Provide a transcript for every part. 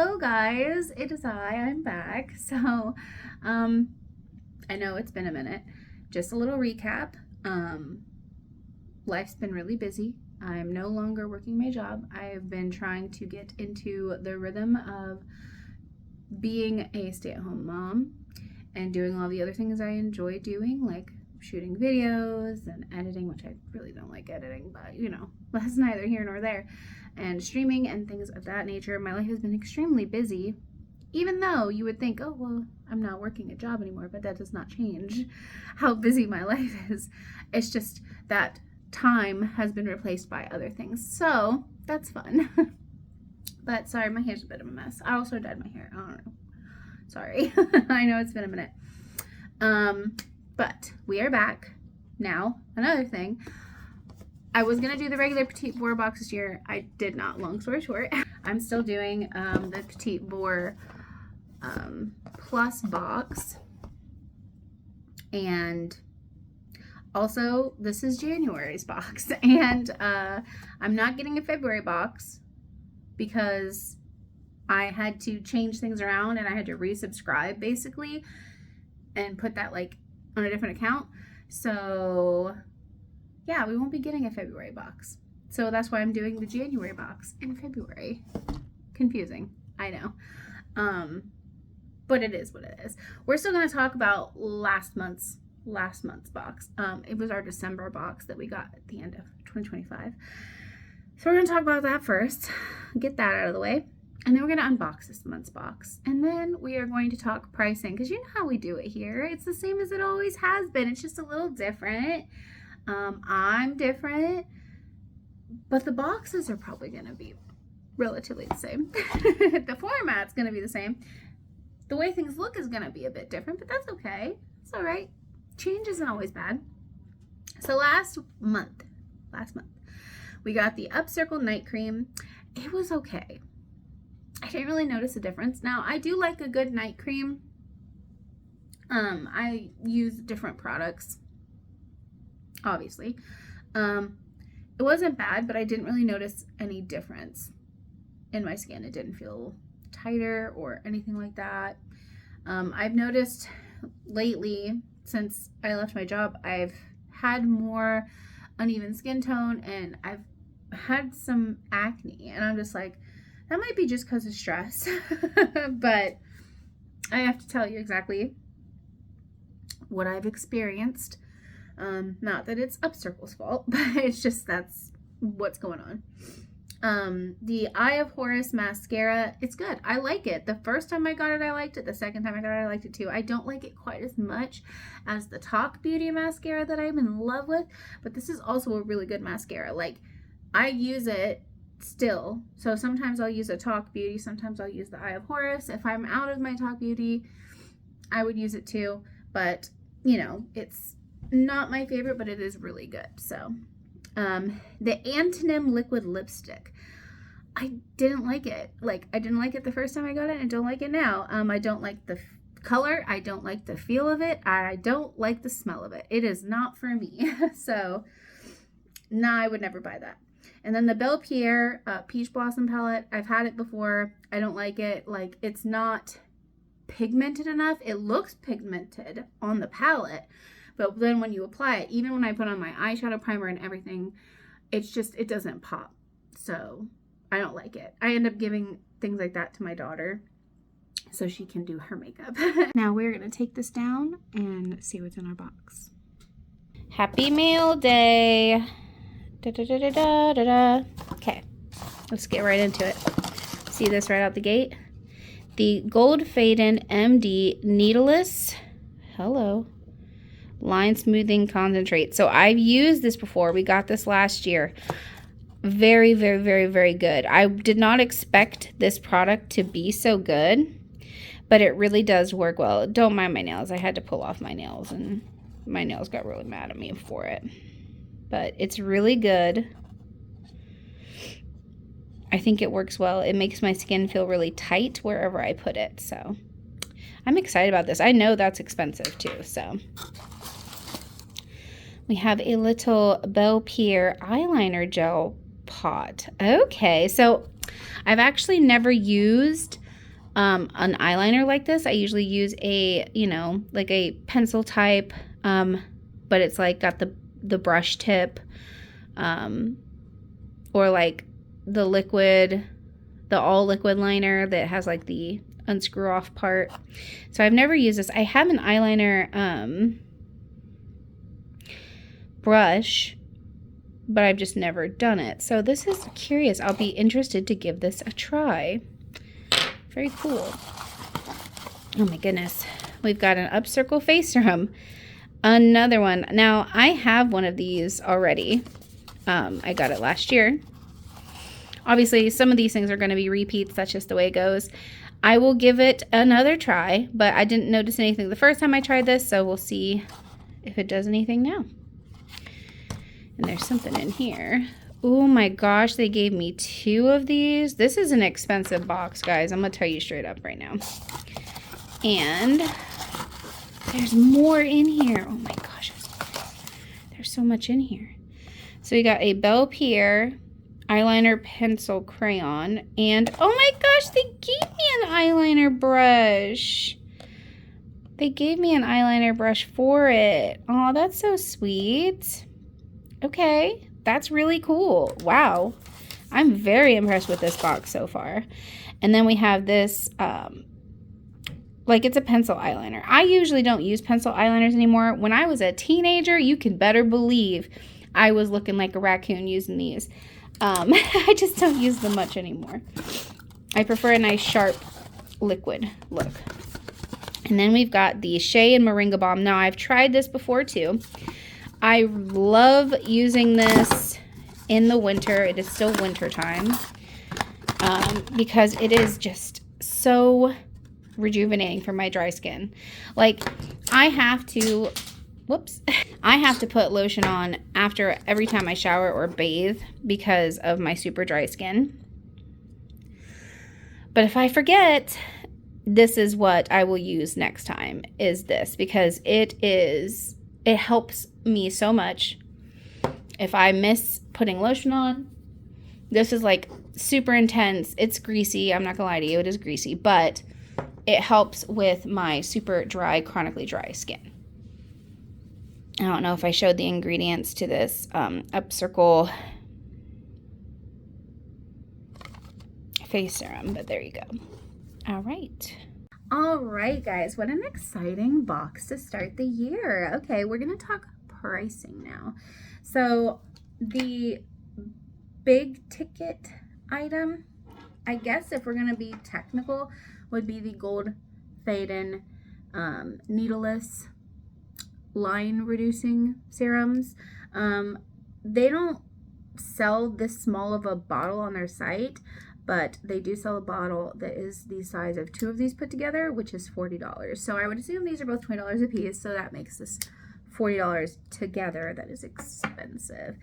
Hello guys, it is I'm back. So, I know it's been a minute. Just a little recap. Life's been really busy. I'm no longer working my job. I've been trying to get into the rhythm of being a stay-at-home mom and doing all the other things I enjoy doing, like shooting videos and editing, which I really don't like editing, but you know, that's neither here nor there, and streaming and things of that nature. My life has been extremely busy, even though you would think, oh, well, I'm not working a job anymore, but that does not change how busy my life is. It's just that time has been replaced by other things. So that's fun. But sorry, my hair's a bit of a mess. I also dyed my hair. I don't know. Sorry. I know it's been a minute. But we are back now. Another thing, I was gonna do the regular Petit Vour box this year. I did not. Long story short, I'm still doing the Petit Vour Plus box, and also this is January's box, and I'm not getting a February box because I had to change things around and I had to resubscribe basically and put that like on a different account. So yeah, we won't be getting a February box. So that's why I'm doing the January box in February. Confusing, I know. But it is what it is. We're still going to talk about last month's box. It was our December box that we got at the end of 2025. So we're going to talk about that first, get that out of the way, and then we're going to unbox this month's box. And then we are going to talk pricing, because you know how we do it here. It's the same as it always has been. It's just a little different. I'm different, but the boxes are probably going to be relatively the same. The format's going to be the same. The way things look is going to be a bit different, but that's okay. It's all right. Change isn't always bad. So last month, we got the Upcircle Night Cream. It was okay. I didn't really notice a difference. Now, I do like a good night cream. I use different products, obviously. It wasn't bad, but I didn't really notice any difference in my skin. It didn't feel tighter or anything like that. I've noticed lately, since I left my job, I've had more uneven skin tone and I've had some acne, and I'm just like, that might be just because of stress. But I have to tell you exactly what I've experienced. Not that it's Upcircle's fault, but it's just that's what's going on. The Eye of Horus mascara, it's good. I like it. The first time I got it, I liked it. The second time I got it, I liked it too. I don't like it quite as much as the Talk Beauty mascara that I'm in love with, but this is also a really good mascara. Like, I use it still. So sometimes I'll use a Talk Beauty, sometimes I'll use the Eye of Horus. If I'm out of my Talk Beauty, I would use it too. But, you know, it's not my favorite, but it is really good. So the Antonym liquid lipstick, I didn't like it. Like, I didn't like it the first time I got it, and I don't like it now. I don't like the color. I don't like the feel of it. I don't like the smell of it. It is not for me. So nah, I would never buy that. And then the Belle Pierre Peach Blossom palette, I've had it before. I don't like it. Like, it's not pigmented enough. It looks pigmented on the palette, but then when you apply it, even when I put on my eyeshadow primer and everything, it's just, it doesn't pop. So I don't like it. I end up giving things like that to my daughter so she can do her makeup. Now we're going to take this down and see what's in our box. Happy Mail Day. Okay, let's get right into it. See this right out the gate? The Gold Faden MD Needleless, line smoothing concentrate. So I've used this before. We got this last year. Very, very, very, very good. I did not expect this product to be so good, but it really does work well. Don't mind my nails. I had to pull off my nails, and my nails got really mad at me for it. But it's really good. I think it works well. It makes my skin feel really tight wherever I put it. So I'm excited about this. I know that's expensive too. So we have a little Belle Pierre eyeliner gel pot. Okay, so I've actually never used an eyeliner like this. I usually use a, you know, like a pencil type, but it's like got the brush tip, or like the liquid, the all liquid liner that has like the unscrew off part. So I've never used this. I have an eyeliner brush, but I've just never done it. So this is curious. I'll be interested to give this a try. Very cool. Oh my goodness. We've got an Upcircle face serum. Another one. Now, I have one of these already. I got it last year. Obviously, some of these things are going to be repeats. That's just the way it goes. I will give it another try, but I didn't notice anything the first time I tried this, so we'll see if it does anything now. And there's something in here. Oh my gosh, they gave me 2 of these. This is an expensive box, guys. I'm going to tell you straight up right now. And there's more in here. Oh my gosh, there's so much in here. So you got a Belle Pierre eyeliner pencil crayon, and oh my gosh, they gave me an eyeliner brush. They gave me an eyeliner brush for it. Oh, that's so sweet. Okay, that's really cool. Wow, I'm very impressed with this box so far. And then we have this, like it's a pencil eyeliner. I usually don't use pencil eyeliners anymore. When I was a teenager, you can better believe I was looking like a raccoon using these. I just don't use them much anymore. I prefer a nice sharp liquid look. And then we've got the Shea and Moringa Balm. Now I've tried this before too. I love using this in the winter. It is still winter time, because it is just so rejuvenating for my dry skin. Like I have to put lotion on after every time I shower or bathe because of my super dry skin. But if I forget, this is what I will use next time, is this, because it helps me so much. If I miss putting lotion on, this is like super intense. It's greasy. I'm not gonna lie to you, it is greasy, but it helps with my super dry, chronically dry skin. I don't know if I showed the ingredients to this Upcircle face serum, but there you go. All right, guys, what an exciting box to start the year. Okay, we're going to talk pricing now. So the big ticket item, I guess if we're going to be technical, would be the Gold Fade-In needleless line reducing serums. They don't sell this small of a bottle on their site, but they do sell a bottle that is the size of 2 of these put together, which is $40. So I would assume these are both $20 a piece, so that makes this $40 together. That is expensive.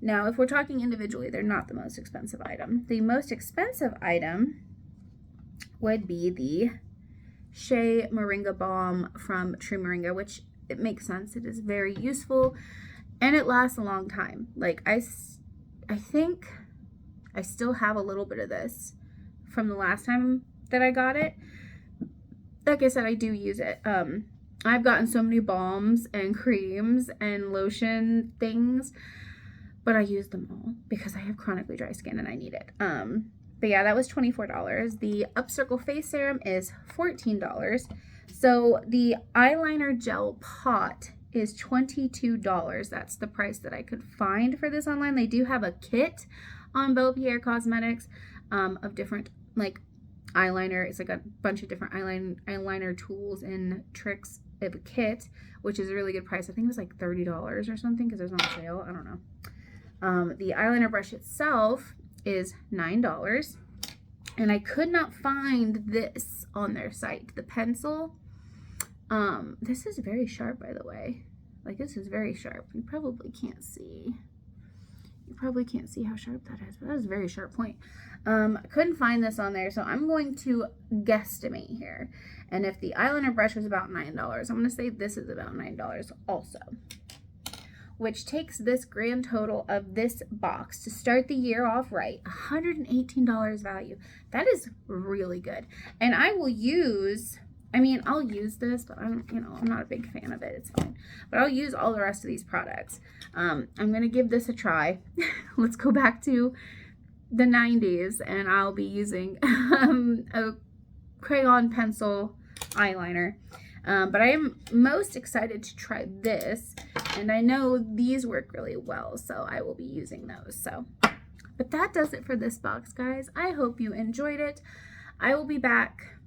Now, if we're talking individually, they're not the most expensive item. The most expensive item would be the Shea Moringa Balm from True Moringa, which it makes sense. It is very useful and it lasts a long time. Like I think I still have a little bit of this from the last time that I got it. Like I said, I do use it. I've gotten so many balms and creams and lotion things, but I use them all because I have chronically dry skin and I need it. But yeah, that was $24. The Upcircle face serum is $14. So the eyeliner gel pot is $22. That's the price that I could find for this online. They do have a kit on Belle Pierre Cosmetics of different like eyeliner. It's like a bunch of different eyeliner tools and tricks of a kit, which is a really good price. I think it was like $30 or something because there's no sale. I don't know. The eyeliner brush itself is $9. And I could not find this on their site. The pencil. This is very sharp, by the way. Like, this is very sharp. You probably can't see. You probably can't see how sharp that is, but that is a very sharp point. I couldn't find this on there, so I'm going to guesstimate here. And if the eyeliner brush was about $9, I'm going to say this is about $9 also. which takes this grand total of this box to start the year off right, $118 value. That is really good. And I will use, I'll use this, but I'm not a big fan of it. It's fine. But I'll use all the rest of these products. I'm going to give this a try. Let's go back to the 90s, and I'll be using a crayon pencil eyeliner. But I am most excited to try this, and I know these work really well, so I will be using those. But that does it for this box, guys. I hope you enjoyed it. I will be back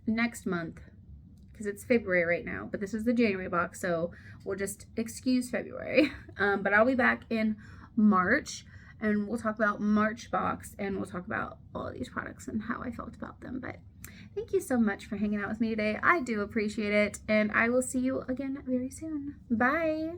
next month, because it's February right now, but this is the January box, so we'll just excuse February. But I'll be back in March, and we'll talk about March box, and we'll talk about all of these products and how I felt about them. But thank you so much for hanging out with me today. I do appreciate it, and I will see you again very soon. Bye.